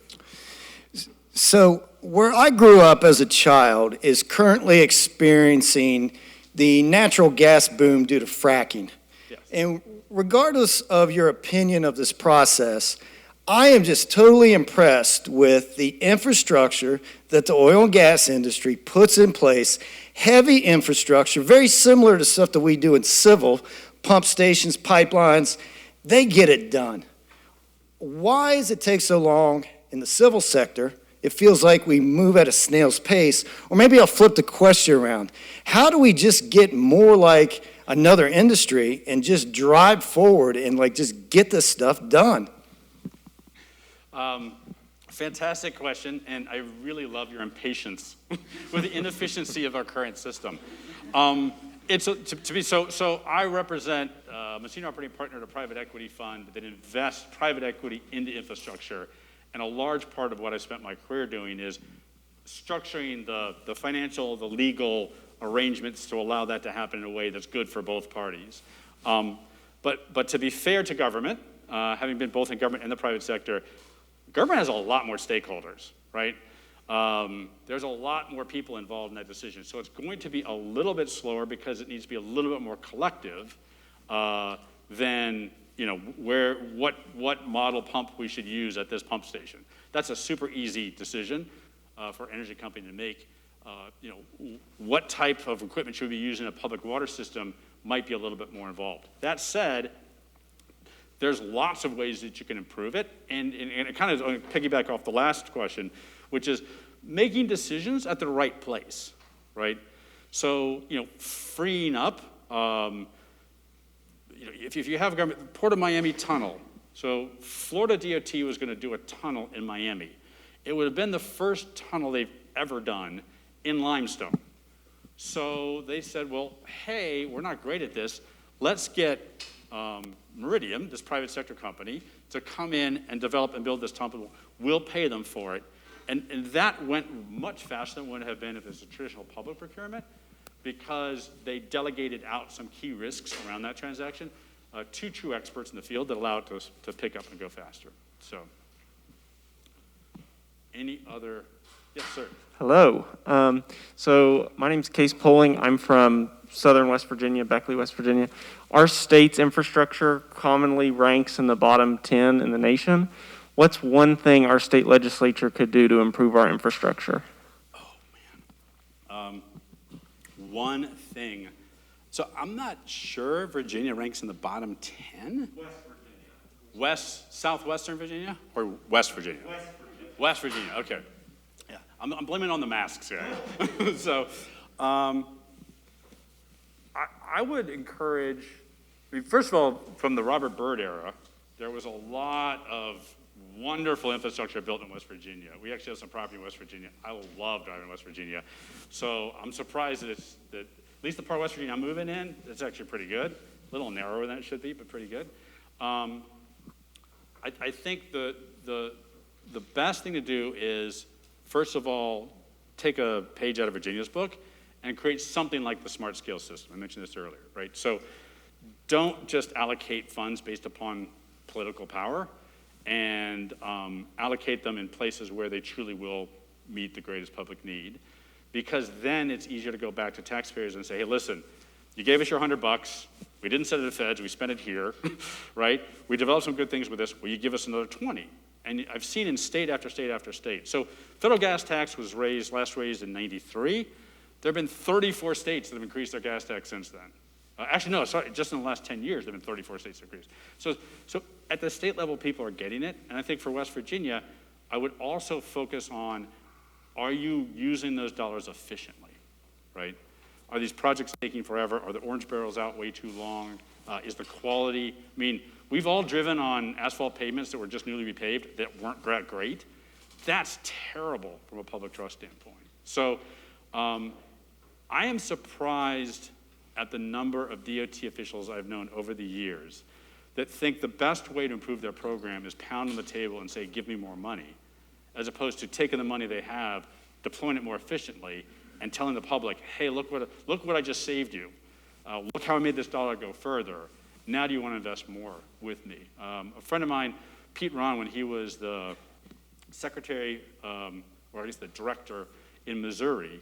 So where I grew up as a child is currently experiencing the natural gas boom due to fracking. Yes. And regardless of your opinion of this process, I am just totally impressed with the infrastructure that the oil and gas industry puts in place, heavy infrastructure, very similar to stuff that we do in civil, pump stations, pipelines. They get it done. Why does it take so long in the civil sector? It feels like we move at a snail's pace. Or maybe I'll flip the question around. How do we just get more like another industry and just drive forward and just get this stuff done? Fantastic question, and I really love your impatience with the inefficiency of our current system. So I represent I'm a senior operating partner at a private equity fund that invests private equity into infrastructure, and a large part of what I spent my career doing is structuring the financial, the legal arrangements to allow that to happen in a way that's good for both parties. But to be fair to government, having been both in government and the private sector, government has a lot more stakeholders, right? There's a lot more people involved in that decision. So it's going to be a little bit slower because it needs to be a little bit more collective than what model pump we should use at this pump station. That's a super easy decision for an energy company to make. What type of equipment should we use in a public water system might be a little bit more involved. That said, there's lots of ways that you can improve it, and it kind of piggyback off the last question, which is making decisions at the right place, right? So, freeing up, if you have a government, Port of Miami tunnel, so Florida DOT was going to do a tunnel in Miami. It would have been the first tunnel they've ever done in limestone. So they said, well, hey, we're not great at this. Let's get Meridian, this private sector company, to come in and develop and build this tunnel. We'll pay them for it. And that went much faster than it would have been if it was a traditional public procurement because they delegated out some key risks around that transaction to true experts in the field that allow it to pick up and go faster. So, any other? Yes, sir. Hello. So my name's Case Poling. I'm from southern West Virginia, Beckley, West Virginia. Our state's infrastructure commonly ranks in the bottom 10 in the nation. What's one thing our state legislature could do to improve our infrastructure? Oh, man. One thing. So I'm not sure Virginia ranks in the bottom 10. West Virginia. Southwestern Virginia or West Virginia? West Virginia. West Virginia, okay. Yeah, I'm blaming it on the masks here. So I would encourage, first of all, from the Robert Byrd era, there was a lot of wonderful infrastructure built in West Virginia. We actually have some property in West Virginia. I love driving in West Virginia. So I'm surprised that At least the part of West Virginia I'm moving in, it's actually pretty good. A little narrower than it should be, but pretty good. I think the best thing to do is, first of all, take a page out of Virginia's book and create something like the smart scale system. I mentioned this earlier, right? So don't just allocate funds based upon political power, and allocate them in places where they truly will meet the greatest public need, because then it's easier to go back to taxpayers and say, hey, listen, you gave us your $100, we didn't send it to the feds, we spent it here, right? We developed some good things with this, will you give us another 20? And I've seen in state after state after state. So federal gas tax was last raised in '93. There have been 34 states that have increased their gas tax since then. Actually, no, sorry, just in the last 10 years, there have been 34 states that increased. So at the state level, people are getting it. And I think for West Virginia, I would also focus on, are you using those dollars efficiently, right? Are these projects taking forever? Are the orange barrels out way too long? Is the quality, I mean, we've all driven on asphalt pavements that were just newly repaved that weren't great. That's terrible from a public trust standpoint. So I am surprised at the number of DOT officials I've known over the years that think the best way to improve their program is pound on the table and say, give me more money, as opposed to taking the money they have, deploying it more efficiently, and telling the public, hey, look what I just saved you. Look how I made this dollar go further. Now do you want to invest more with me? A friend of mine, Pete Ron, when he was the secretary, or at least the director in Missouri,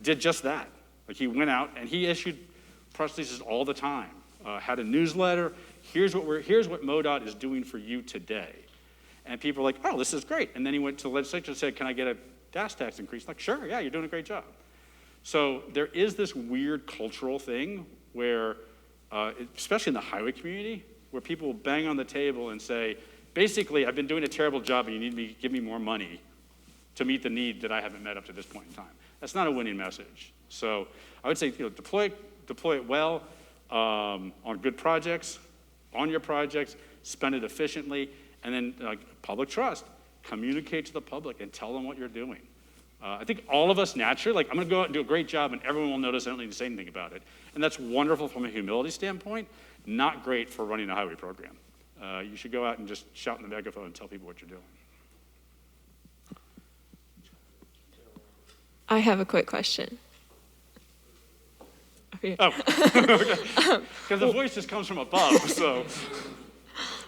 did just that. Like, he went out and he issued press releases all the time, had a newsletter, here's what MoDOT is doing for you today. And people were like, oh, this is great. And then he went to the legislature and said, can I get a gas tax increase? Like, sure, yeah, you're doing a great job. So there is this weird cultural thing where, especially in the highway community, where people will bang on the table and say, basically, I've been doing a terrible job and you need to give me more money to meet the need that I haven't met up to this point in time. That's not a winning message. So I would say, deploy it well on good projects, on your projects, spend it efficiently, and then public trust. Communicate to the public and tell them what you're doing. I think all of us naturally, I'm going to go out and do a great job and everyone will notice I don't need to say anything about it. And that's wonderful from a humility standpoint, not great for running a highway program. You should go out and just shout in the megaphone and tell people what you're doing. I have a quick question. Oh, because the voice just comes from above, so.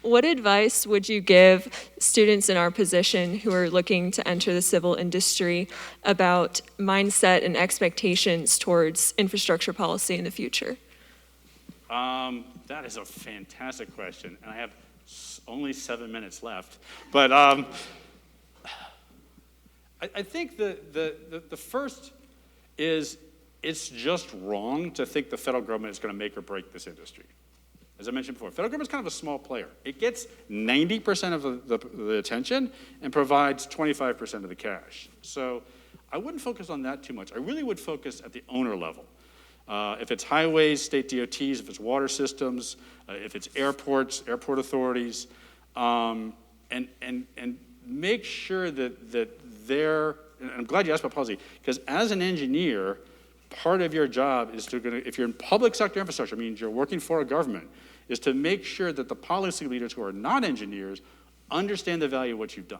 What advice would you give students in our position who are looking to enter the civil industry about mindset and expectations towards infrastructure policy in the future? That is a fantastic question, and I have only 7 minutes left. But I think the first is, it's just wrong to think the federal government is going to make or break this industry. As I mentioned before, federal government is kind of a small player. It gets 90% of the attention and provides 25% of the cash. So I wouldn't focus on that too much. I really would focus at the owner level. If it's highways, state DOTs, if it's water systems, if it's airports, airport authorities, and make sure that they're, and I'm glad you asked about policy, because as an engineer, part of your job is if you're in public sector infrastructure, means you're working for a government, is to make sure that the policy leaders who are not engineers understand the value of what you've done,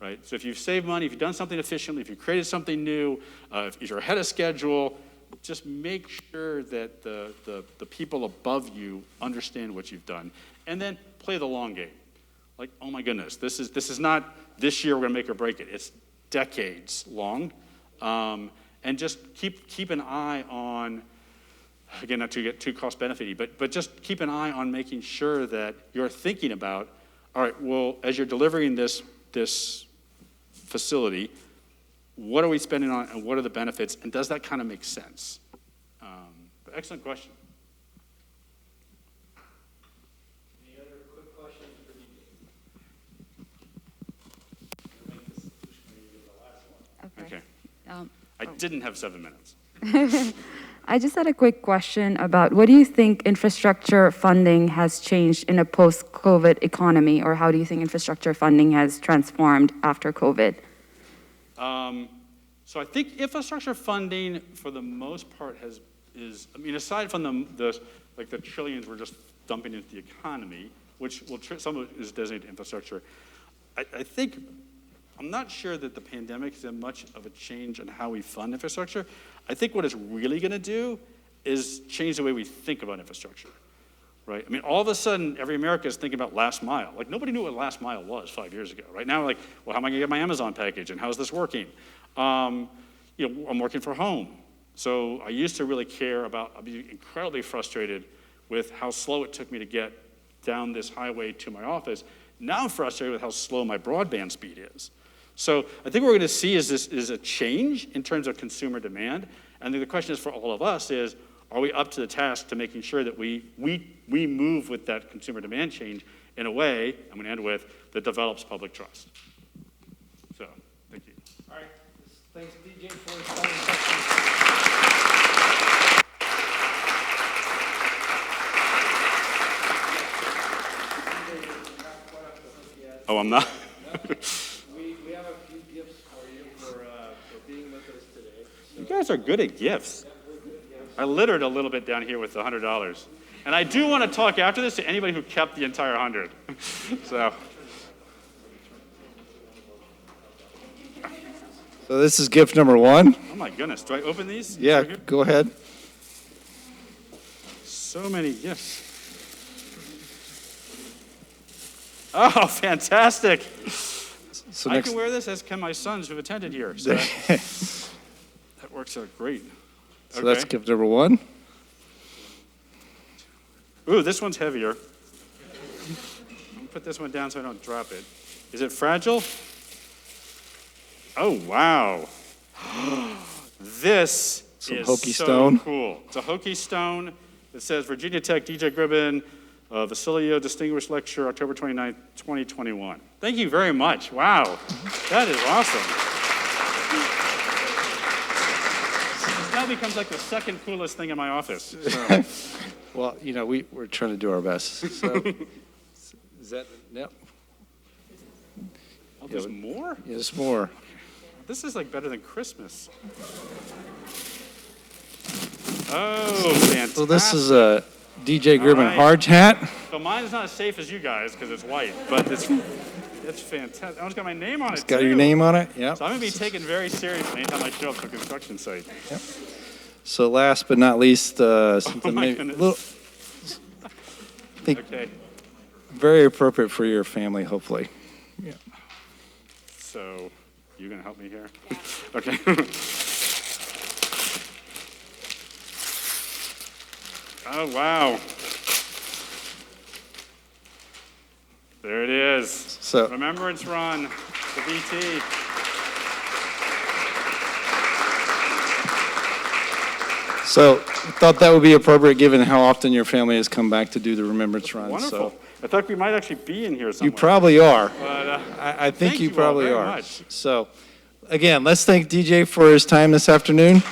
right? So if you've saved money, if you've done something efficiently, if you've created something new, if you're ahead of schedule, just make sure that the people above you understand what you've done. And then play the long game. Like, oh my goodness, this is not this year we're gonna make or break it. It's decades long. And just keep an eye on, again, not to get too cost-benefity, but just keep an eye on making sure that you're thinking about, all right, well, as you're delivering this facility, what are we spending on and what are the benefits, and does that kind of make sense? But excellent question. Any other quick questions for you? Okay. I didn't have 7 minutes. I just had a quick question about what do you think infrastructure funding has changed in a post-COVID economy, or how do you think infrastructure funding has transformed after COVID? So I think infrastructure funding, for the most part, has I mean, aside from the trillions we're just dumping into the economy, which some of it is designated to infrastructure, I think, I'm not sure that the pandemic has had much of a change in how we fund infrastructure. I think what it's really going to do is change the way we think about infrastructure, right? I mean, all of a sudden, every American is thinking about last mile. Like, nobody knew what last mile was 5 years ago. Right now, like, well, how am I going to get my Amazon package, and how's this working? I'm working from home. So I used to really care about, I'd be incredibly frustrated with how slow it took me to get down this highway to my office. Now I'm frustrated with how slow my broadband speed is. So I think what we're going to see is a change in terms of consumer demand. And the question is for all of us is, are we up to the task to making sure that we move with that consumer demand change in a way, I'm going to end with, that develops public trust. So, thank you. All right. Thanks, DJ, for his presentation. Oh, I'm not? We have a few gifts for you for being with us today. You guys are good at gifts. I littered a little bit down here with the $100. And I do want to talk after this to anybody who kept the entire 100. So this is gift number one. oh my goodness, do I open these? Yeah, Right here? go ahead. So many gifts. Oh, fantastic. So I next, can wear this, as can my sons who've attended here. So that works out great. so that's gift number one. Ooh, this one's heavier. I'm going to put this one down so I don't drop it. Is it fragile? Oh, wow. This Some is Hokie so stone. cool. It's a Hokie stone. It says Virginia Tech DJ Gribbin, Vecellio Distinguished Lecturer, October 29th, 2021. Thank you very much. Wow. That is awesome. This now becomes like the second coolest thing in my office. So. Well, we're trying to do our best. So, is that, yep. Oh, there's more? Yes, more. This is like better than Christmas. Oh, fantastic. So this is a DJ Gribbin right. hard hat. So mine is not as safe as you guys because it's white, but it's fantastic. Oh, it's got my name on it, It's got too. your name on it, yep. So I'm going to be taken very seriously anytime I show up to a construction site. Yep. So last but not least, something my maybe a goodness. little, I think Okay, very appropriate for your family, hopefully. Yeah. so you going to help me here? Okay. Oh, wow. There it is. So Remembrance Run, the BT. So I thought that would be appropriate given how often your family has come back to do the Remembrance Run. Wonderful. So I thought we might actually be in here somewhere. you probably are. But, I think thank you you all probably very are. much. So again, let's thank DJ for his time this afternoon.